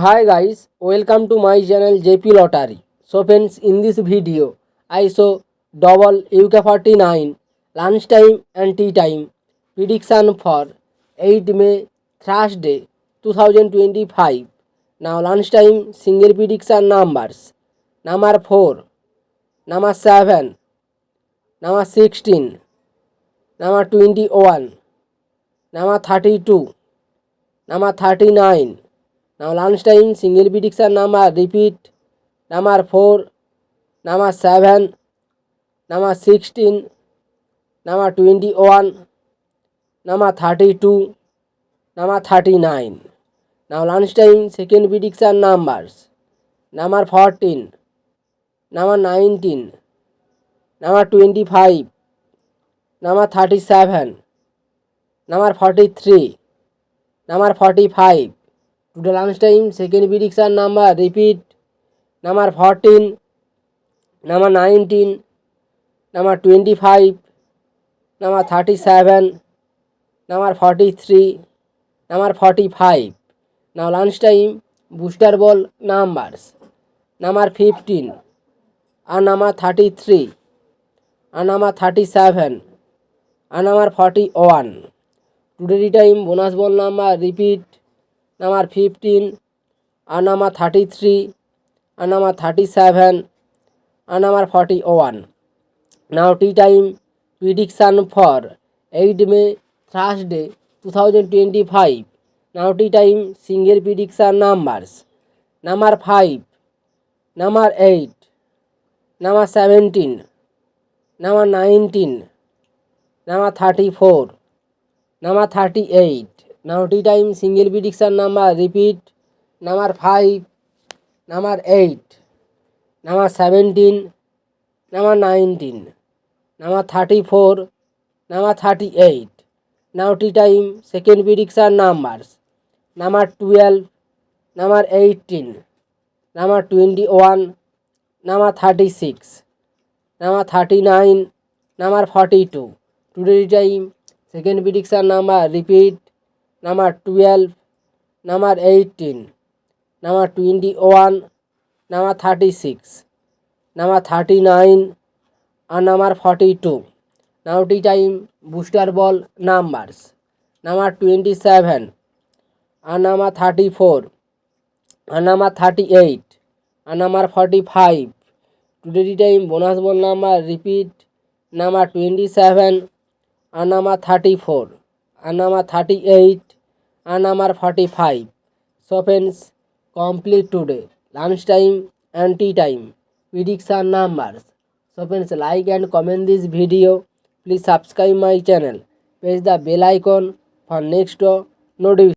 Hi guys, welcome to my channel JP Lottery. So friends, in this video, I show double UK49 lunchtime and tea time prediction for 8 May Thursday 2025. Now lunchtime single prediction numbers: number 4, number 7, number 16, number 21, number 32, number 39. Now lunchtime single prediction number repeat: number 4, number 7, number 16, number 21, number 32, number 39. Now lunchtime second prediction numbers: number 14, number 19, number 25, number 37, number 43, number 45. Today lunchtime second prediction number repeat: number 14, number 19, number 25, number 37, number 43, number 45. Now lunchtime booster ball numbers: number 15, and number 33, and number 37, and number 41. Today time bonus ball number repeat: number 15, and number 33, and number 37, and number 41. Now tea time prediction for 8 May Thursday 2025. Now tea time single prediction numbers: number 5, number 8, number 17, number 19, number 34, number 38. Now tea time single prediction number repeat: number 5, number 8, number 17, number 19, number 34, number 38. Now tea time second prediction numbers: number 12, number 18, number 21, number 36, number 39, number 42. Today time second prediction number repeat: number 12, number 18, number 21, number 36, number 39, and number 42. Now tea time booster ball numbers: number 27, and number 34, and number 38, and number 45. Today time bonus ball number repeat: number 27, and number 34, and number 38, and number 45. So friends, complete today lunchtime and tea time prediction numbers. So friends, like and comment this video. Please subscribe my channel. Press the bell icon for next notification.